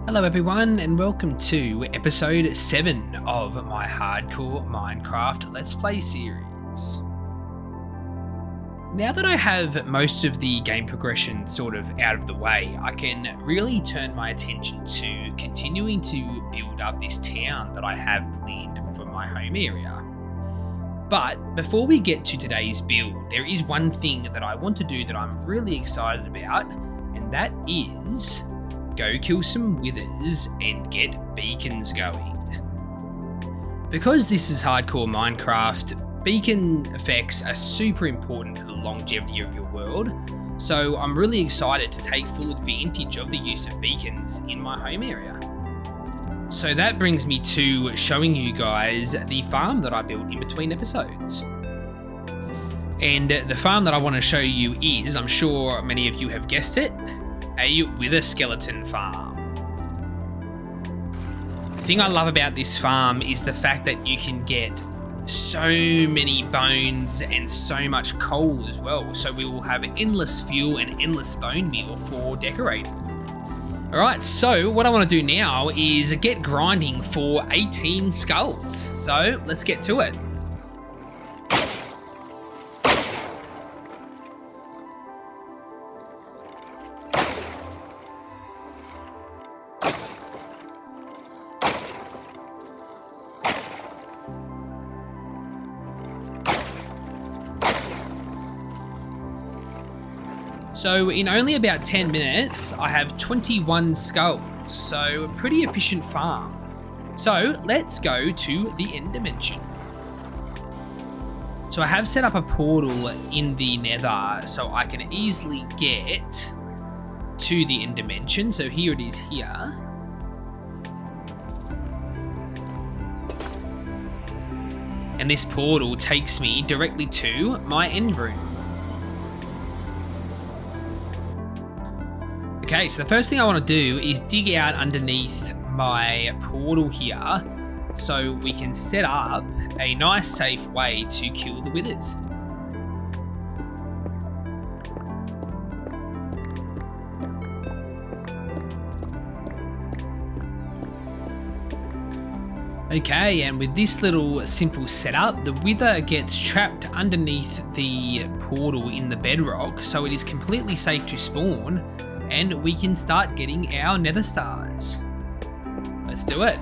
Hello everyone and welcome to episode 7 of my hardcore Minecraft Let's Play series. Now that I have most of the game progression sort of out of the way, I can really turn my attention to continuing to build up this town that I have planned for my home area. But before we get to today's build, there is one thing that I want to do that I'm really excited about, and that is go kill some withers and get beacons going. Because this is hardcore Minecraft, beacon effects are super important for the longevity of your world, so I'm really excited to take full advantage of the use of beacons in my home area. So that brings me to showing you guys the farm that I built in between episodes. And the farm that I want to show you is, I'm sure many of you have guessed it, a wither skeleton farm. The thing I love about this farm is the fact that you can get so many bones and so much coal as well, so we will have endless fuel and endless bone meal for decorating. Alright, so what I want to do now is get grinding for 18 skulls, so let's get to it. So in only about 10 minutes, I have 21 skulls, so a pretty efficient farm. So let's go to the end dimension. So I have set up a portal in the nether so I can easily get to the end dimension. So here it is here. And this portal takes me directly to my end room. Okay, so the first thing I want to do is dig out underneath my portal here so we can set up a nice safe way to kill the withers. Okay, and with this little simple setup, the wither gets trapped underneath the portal in the bedrock, so it is completely safe to spawn, and we can start getting our nether stars. Let's do it.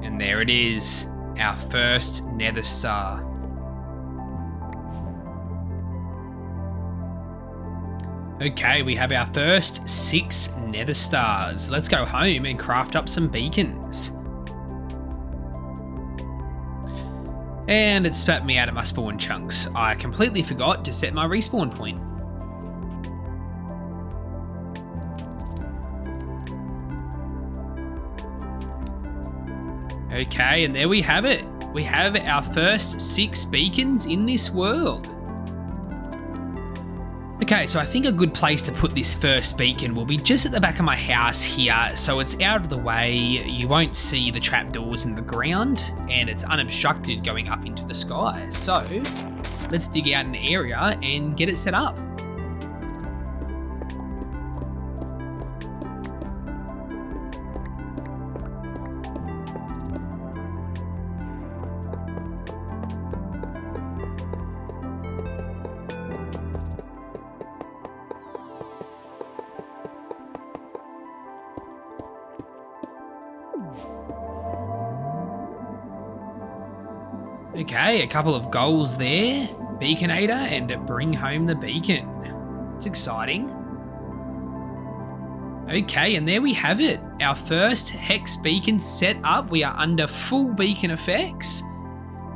And there it is, our first nether star. Okay, we have our first 6 nether stars. Let's go home and craft up some beacons. And it spat me out at my spawn chunks. I completely forgot to set my respawn point. Okay, and there we have it. We have our first 6 beacons in this world. Okay, so I think a good place to put this first beacon will be just at the back of my house here, so it's out of the way, you won't see the trapdoors in the ground, and it's unobstructed going up into the sky. So, let's dig out an area and get it set up. Okay, a couple of goals there. Beaconator and bring home the beacon. It's exciting. Okay, and there we have it. Our first hex beacon set up. We are under full beacon effects.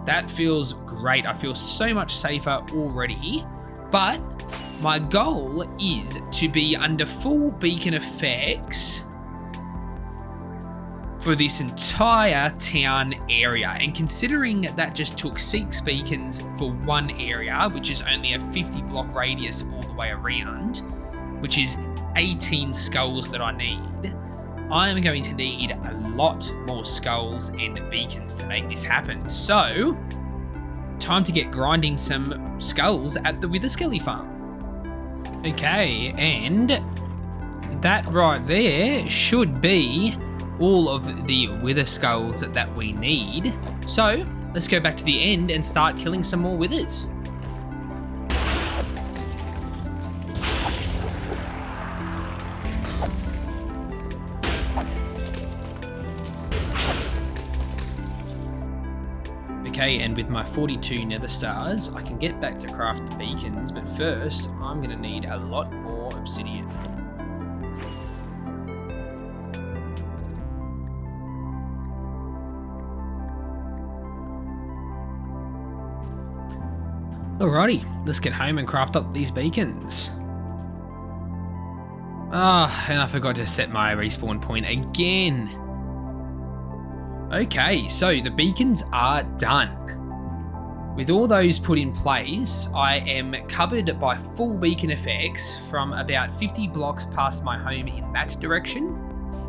That feels great. I feel so much safer already. But my goal is to be under full beacon effects for this entire town area. And considering that just took 6 beacons for one area, which is only a 50 block radius all the way around, which is 18 skulls that I need, I am going to need a lot more skulls and beacons to make this happen. So, time to get grinding some skulls at the Wither Skelly farm. Okay, and that right there should be all of the Wither skulls that we need. So, let's go back to the end and start killing some more withers. Okay, and with my 42 nether stars, I can get back to craft the beacons, but first, I'm going to need a lot more obsidian. Alrighty, let's get home and craft up these beacons. Ah, and I forgot to set my respawn point again. Okay, so the beacons are done. With all those put in place, I am covered by full beacon effects from about 50 blocks past my home in that direction,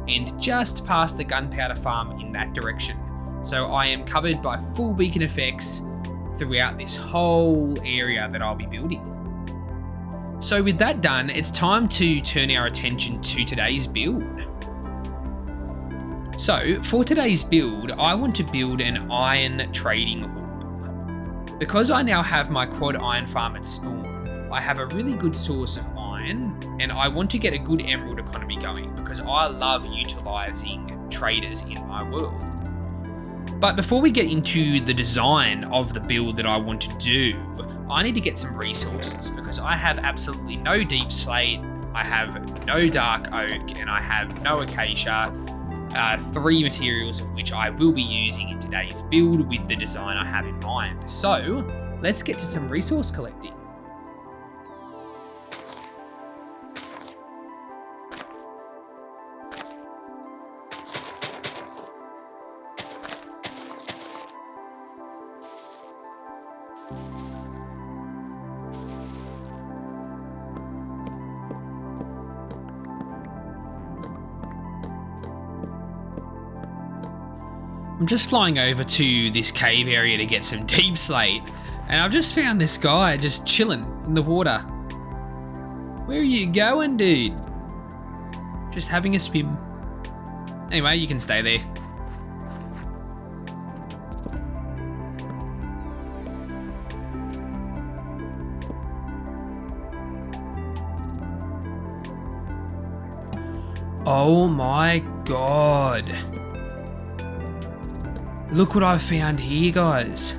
and just past the gunpowder farm in that direction. So I am covered by full beacon effects throughout this whole area that I'll be building. So with that done, it's time to turn our attention to today's build. So for today's build, I want to build an iron trading hall. Because I now have my quad iron farm at spawn, I have a really good source of iron, and I want to get a good emerald economy going because I love utilizing traders in my world. But before we get into the design of the build that I want to do, I need to get some resources because I have absolutely no deep slate, I have no dark oak, and I have no acacia. 3 materials of which I will be using in today's build with the design I have in mind. So let's get to some resource collecting. I'm just flying over to this cave area to get some deep slate, and I've just found this guy just chilling in the water. Where are you going, dude? Just having a swim. Anyway, you can stay there. Oh my god. Look what I found here, guys.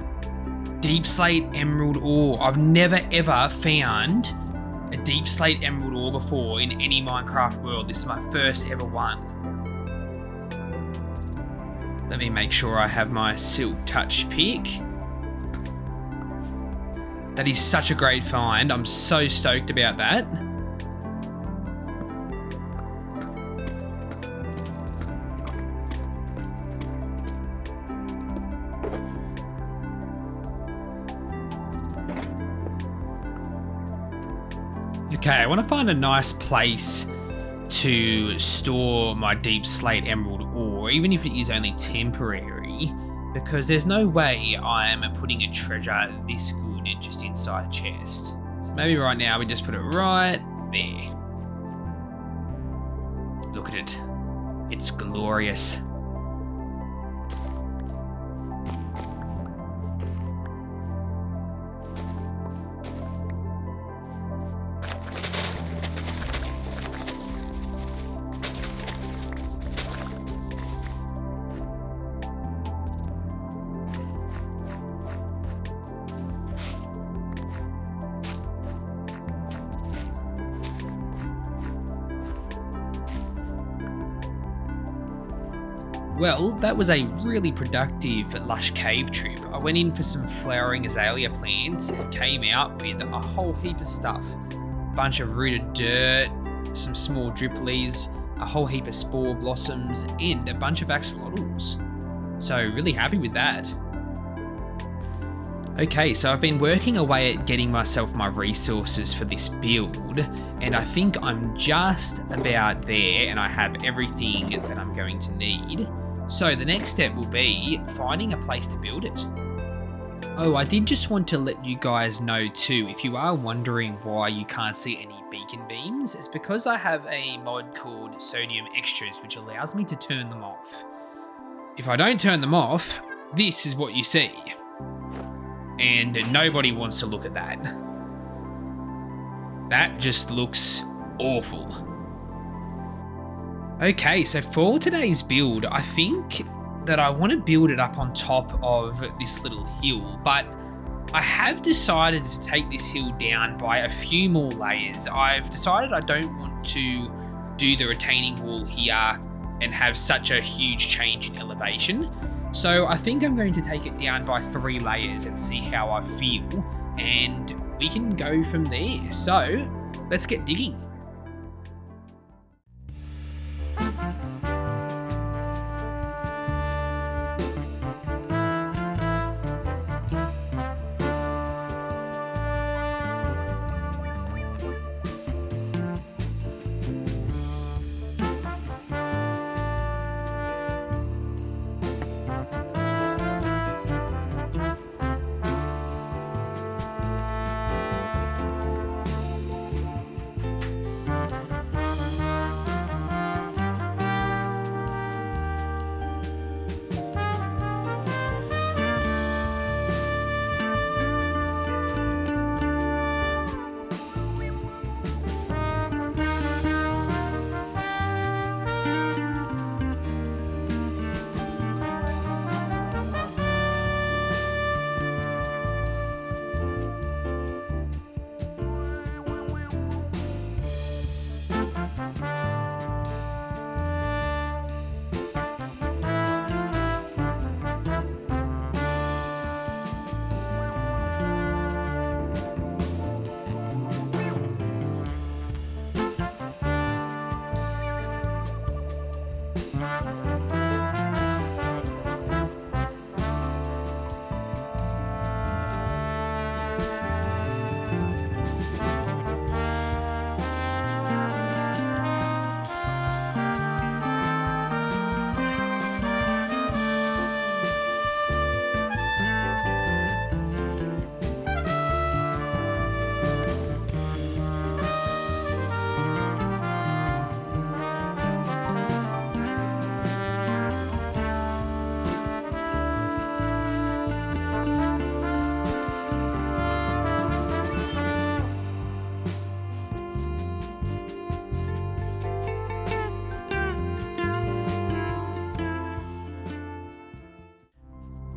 Deep slate emerald ore. I've never ever found a deep slate emerald ore before in any Minecraft world. This is my first ever one. Let me make sure I have my silk touch pick. That is such a great find. I'm so stoked about that. Okay, I want to find a nice place to store my deep slate emerald ore, even if it is only temporary, because there's no way I am putting a treasure this good just inside a chest. So maybe right now we just put it right there. Look at it. It's glorious. Well, that was a really productive lush cave trip. I went in for some flowering azalea plants and came out with a whole heap of stuff. A bunch of rooted dirt, some small drip leaves, a whole heap of spore blossoms, and a bunch of axolotls. So really happy with that. Okay, so I've been working away at getting myself my resources for this build, and I think I'm just about there and I have everything that I'm going to need. So the next step will be finding a place to build it. Oh, I did just want to let you guys know too, if you are wondering why you can't see any beacon beams, it's because I have a mod called Sodium Extras, which allows me to turn them off. If I don't turn them off, this is what you see. And nobody wants to look at that. That just looks awful. Okay, so for today's build, I think that I want to build it up on top of this little hill, but I have decided to take this hill down by a few more layers. I've decided I don't want to do the retaining wall here and have such a huge change in elevation. So I think I'm going to take it down by 3 layers and see how I feel, and we can go from there. So let's get digging.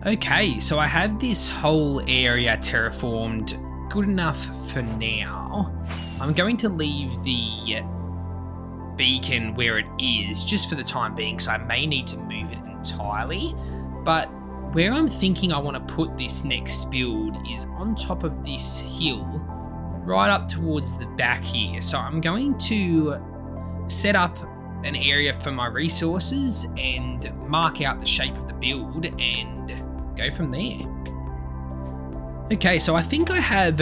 Okay, so I have this whole area terraformed good enough for now. I'm going to leave the beacon where it is just for the time being, because I may need to move it entirely. But where I'm thinking I want to put this next build is on top of this hill, right up towards the back here. So I'm going to set up an area for my resources and mark out the shape of the build and go from there. Okay, so I think I have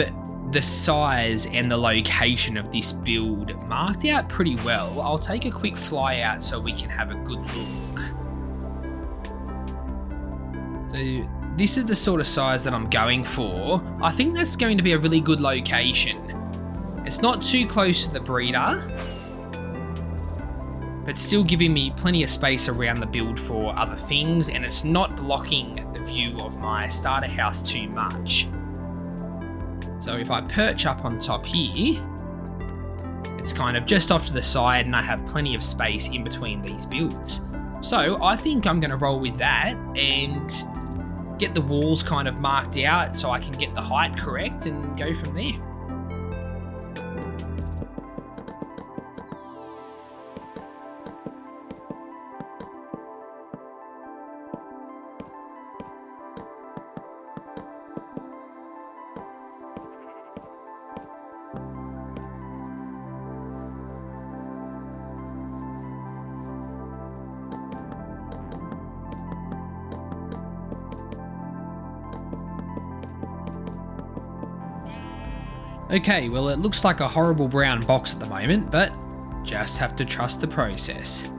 the size and the location of this build marked out pretty well. I'll take a quick fly out so we can have a good look. So this is the sort of size that I'm going for. I think that's going to be a really good location. It's not too close to the breeder, but still giving me plenty of space around the build for other things, and it's not blocking the view of my starter house too much. So if I perch up on top here, it's kind of just off to the side and I have plenty of space in between these builds. So I think I'm gonna roll with that and get the walls kind of marked out so I can get the height correct and go from there. Okay, well it looks like a horrible brown box at the moment, but just have to trust the process.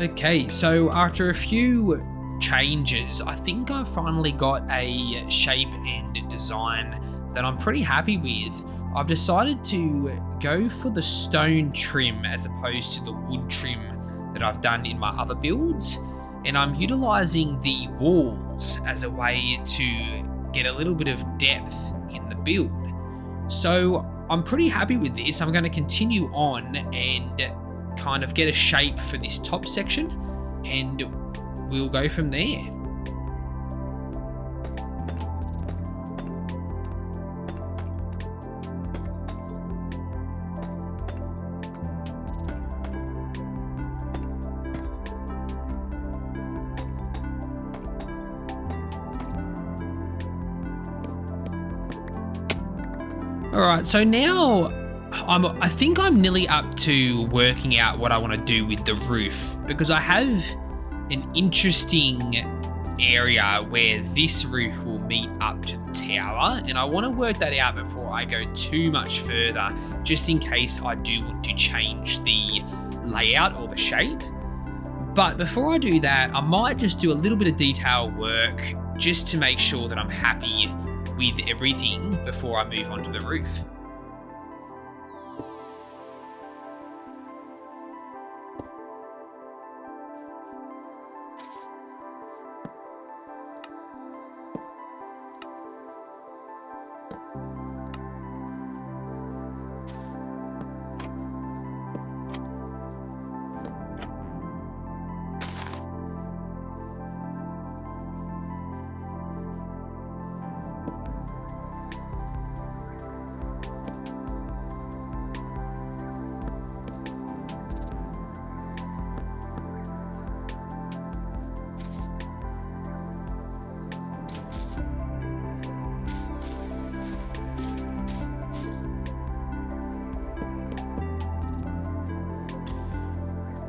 Okay, so after a few changes, I think I've finally got a shape and design that I'm pretty happy with. I've decided to go for the stone trim as opposed to the wood trim that I've done in my other builds, and I'm utilizing the walls as a way to get a little bit of depth in the build. So I'm pretty happy with this. I'm going to continue on and kind of get a shape for this top section, and we'll go from there. All right, so now I think I'm nearly up to working out what I want to do with the roof, because I have an interesting area where this roof will meet up to the tower, and I want to work that out before I go too much further, just in case I do want to change the layout or the shape. But before I do that, I might just do a little bit of detail work just to make sure that I'm happy with everything before I move on to the roof.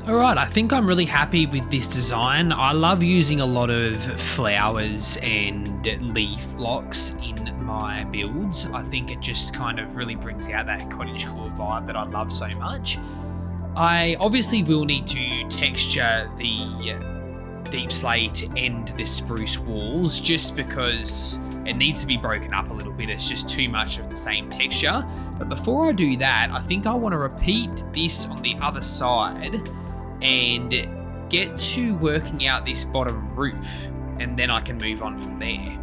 Alright, I think I'm really happy with this design. I love using a lot of flowers and leaf blocks in my builds. I think it just kind of really brings out that cottagecore vibe that I love so much. I obviously will need to texture the deep slate and the spruce walls, just because it needs to be broken up a little bit. It's just too much of the same texture. But before I do that, I think I want to repeat this on the other side and get to working out this bottom roof, and then I can move on from there.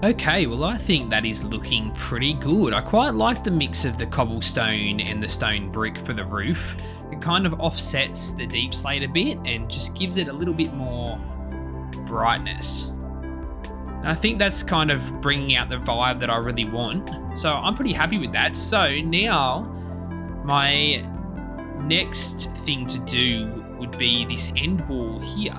Okay, well I think that is looking pretty good. I quite like the mix of the cobblestone and the stone brick for the roof. It kind of offsets the deep slate a bit and just gives it a little bit more brightness. And I think that's kind of bringing out the vibe that I really want. So I'm pretty happy with that. So now my next thing to do would be this end wall here.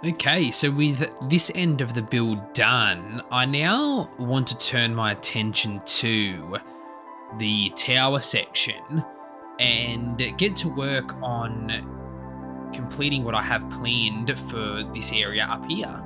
Okay, so with this end of the build done, I now want to turn my attention to the tower section and get to work on completing what I have planned for this area up here.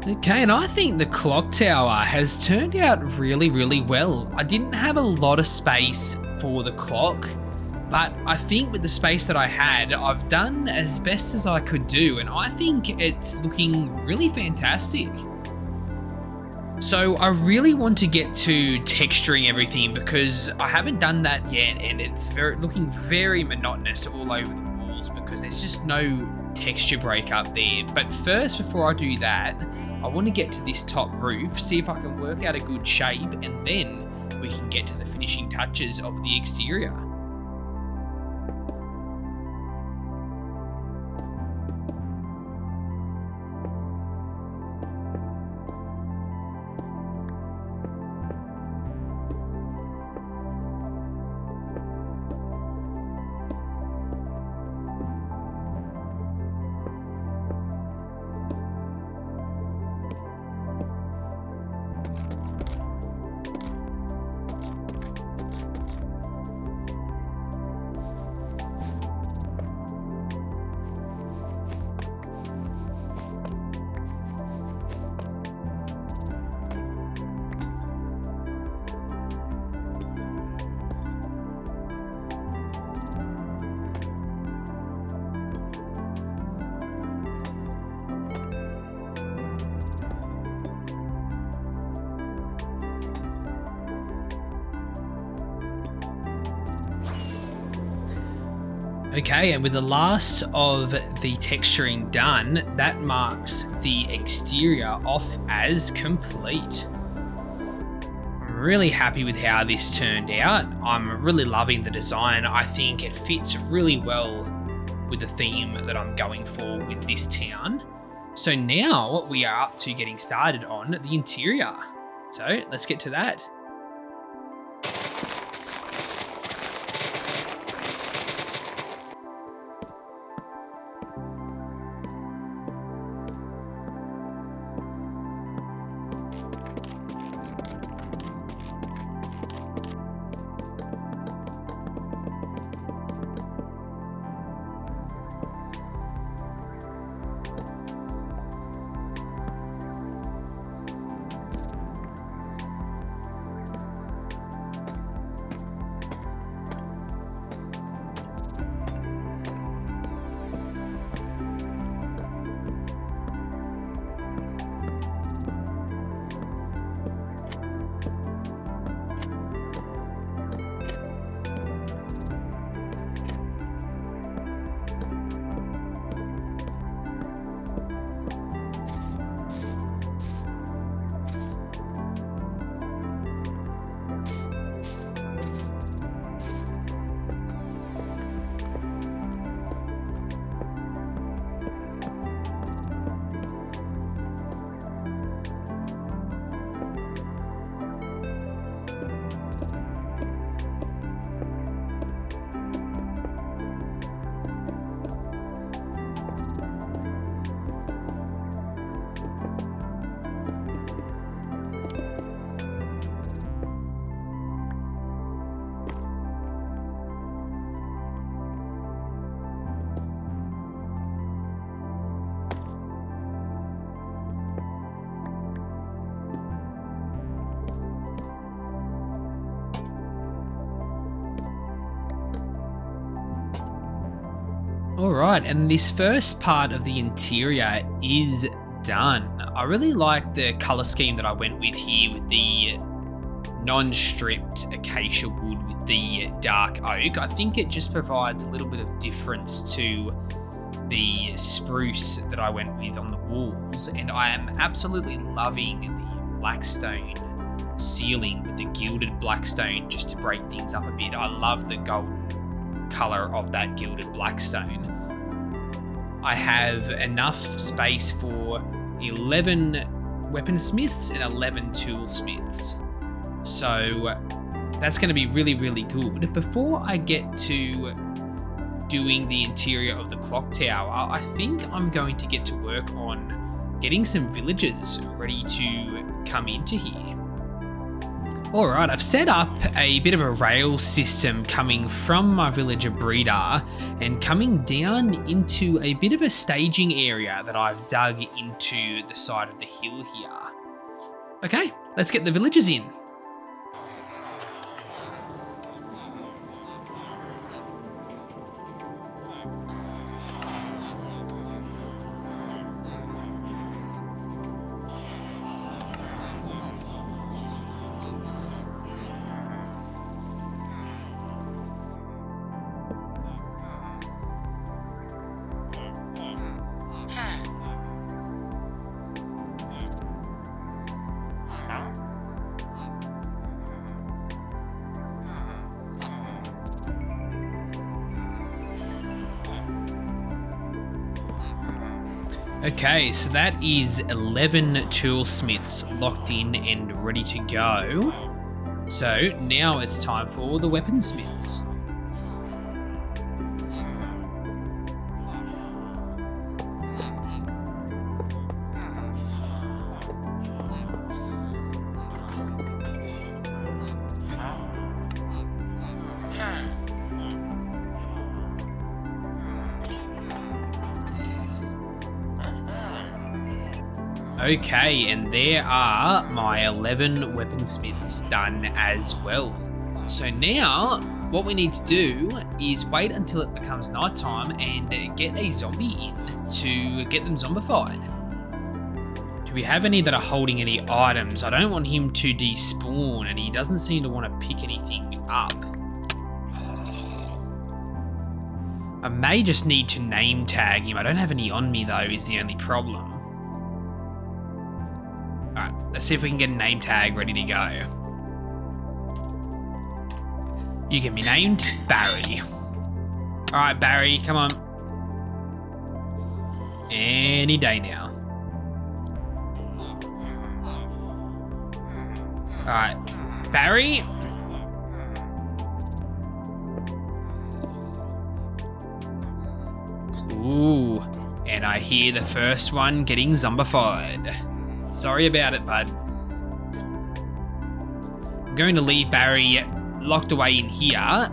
Okay, and I think the clock tower has turned out really, really well. I didn't have a lot of space for the clock, but I think with the space that I had, I've done as best as I could do, and I think it's looking really fantastic. So I really want to get to texturing everything because I haven't done that yet, and it's looking very monotonous all over the walls because there's just no texture break up there. But first, before I do that, I want to get to this top roof, see if I can work out a good shape, and then we can get to the finishing touches of the exterior. Okay, and with the last of the texturing done, that marks the exterior off as complete. I'm really happy with how this turned out. I'm really loving the design. I think it fits really well with the theme that I'm going for with this town. So now we are up to getting started on the interior. So let's get to that. Alright, and this first part of the interior is done. I really like the colour scheme that I went with here with the non-stripped acacia wood with the dark oak. I think it just provides a little bit of difference to the spruce that I went with on the walls, and I am absolutely loving the blackstone ceiling with the gilded blackstone just to break things up a bit. I love the golden colour of that gilded blackstone. I have enough space for 11 weaponsmiths and 11 toolsmiths. So that's going to be really, really good. Before I get to doing the interior of the clock tower, I think I'm going to get to work on getting some villagers ready to come into here. Alright, I've set up a bit of a rail system coming from my villager breeder and coming down into a bit of a staging area that I've dug into the side of the hill here. Okay, let's get the villagers in. Okay, so that is 11 toolsmiths locked in and ready to go. So now it's time for the weaponsmiths. Okay, and there are my 11 weaponsmiths done as well. So now, what we need to do is wait until it becomes nighttime and get a zombie in to get them zombified. Do we have any that are holding any items? I don't want him to despawn, and he doesn't seem to want to pick anything up. I may just need to name tag him. I don't have any on me though, is the only problem. Alright, let's see if we can get a name tag ready to go. You can be named Barry. Alright, Barry, come on. Any day now. Alright, Barry. Ooh, and I hear the first one getting zombified. Sorry about it, bud. I'm going to leave Barry locked away in here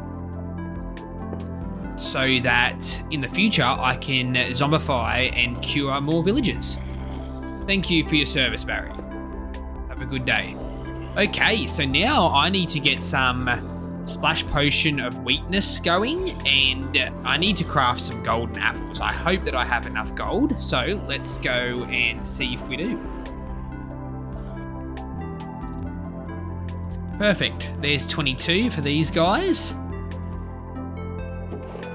so that in the future I can zombify and cure more villagers. Thank you for your service, Barry. Have a good day. Okay, so now I need to get some splash potion of weakness going, and I need to craft some golden apples. I hope that I have enough gold, so let's go and see if we do. Perfect. There's 22 for these guys.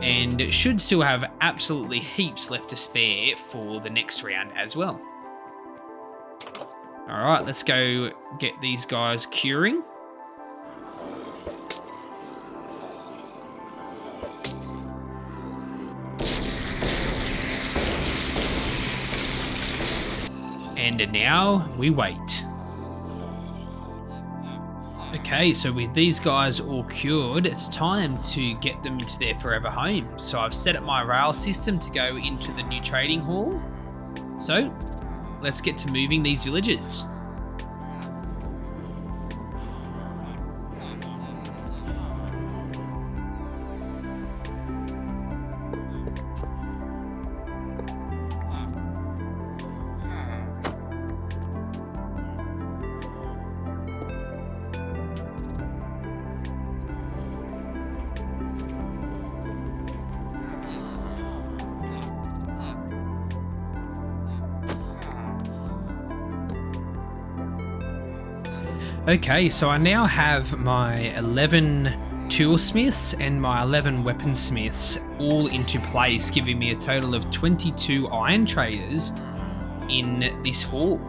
And should still have absolutely heaps left to spare for the next round as well. Alright, let's go get these guys curing. And now we wait. Okay, so with these guys all cured, it's time to get them into their forever home. So I've set up my rail system to go into the new trading hall. So let's get to moving these villagers. Okay, so I now have my 11 toolsmiths and my 11 weaponsmiths all into place, giving me a total of 22 iron traders in this hall.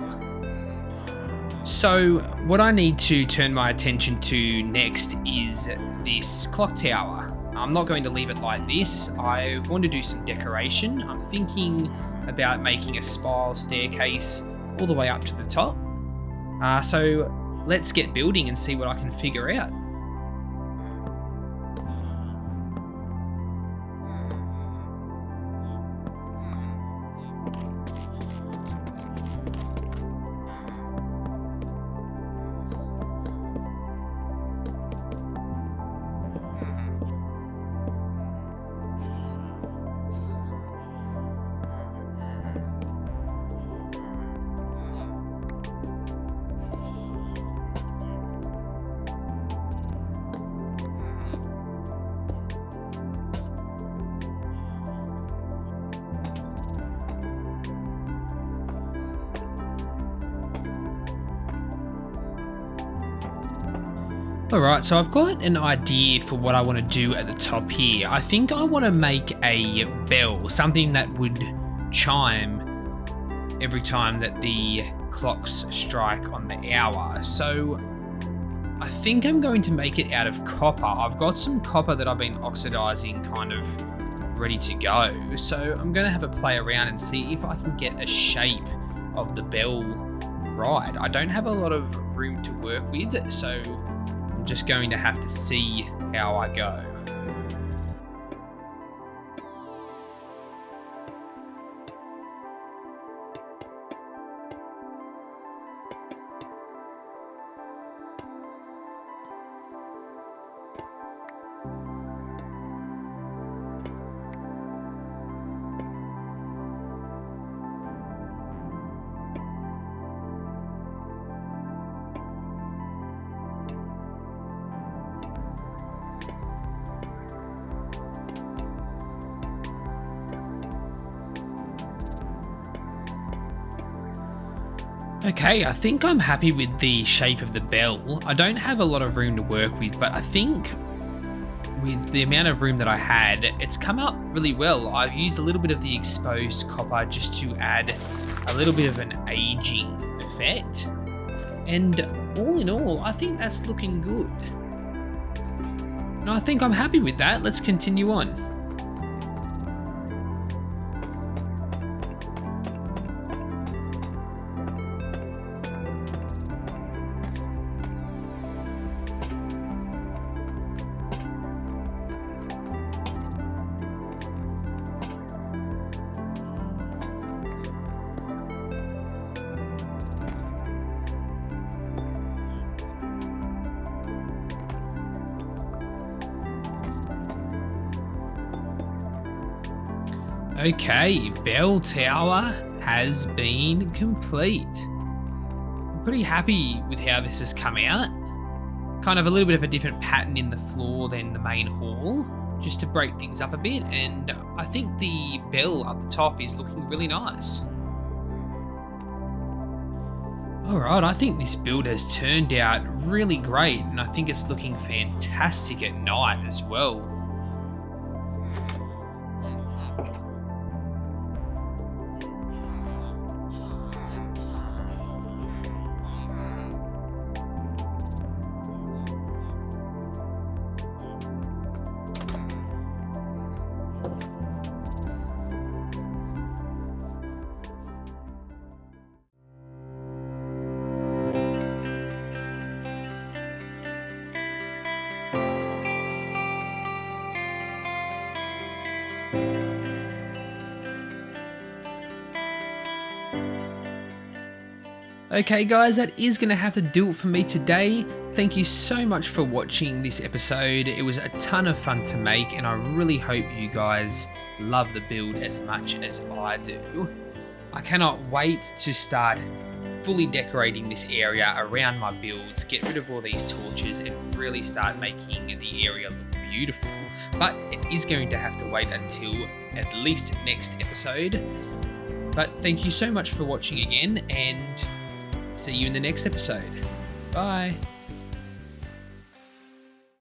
So what I need to turn my attention to next is this clock tower. I'm not going to leave it like this. I want to do some decoration. I'm thinking about making a spiral staircase all the way up to the top. So let's get building and see what I can figure out. Alright, so I've got an idea for what I want to do at the top here. I think I want to make a bell, something that would chime every time that the clocks strike on the hour. So I think I'm going to make it out of copper. I've got some copper that I've been oxidizing kind of ready to go. So I'm going to have a play around and see if I can get a shape of the bell right. I don't have a lot of room to work with, so I'm just going to have to see how I go. Okay, I think I'm happy with the shape of the bell. I don't have a lot of room to work with, but I think with the amount of room that I had, it's come out really well. I've used a little bit of the exposed copper just to add a little bit of an aging effect. And all in all, I think that's looking good. And I think I'm happy with that. Let's continue on. Okay, bell tower has been complete. I'm pretty happy with how this has come out. Kind of a little bit of a different pattern in the floor than the main hall, just to break things up a bit, and I think the bell up the top is looking really nice. Alright, I think this build has turned out really great, and I think it's looking fantastic at night as well. Okay guys, that is going to have to do it for me today. Thank you so much for watching this episode. It was a ton of fun to make, and I really hope you guys love the build as much as I do. I cannot wait to start fully decorating this area around my builds, get rid of all these torches, and really start making the area look beautiful. But it is going to have to wait until at least next episode. But thank you so much for watching again, and see you in the next episode. Bye.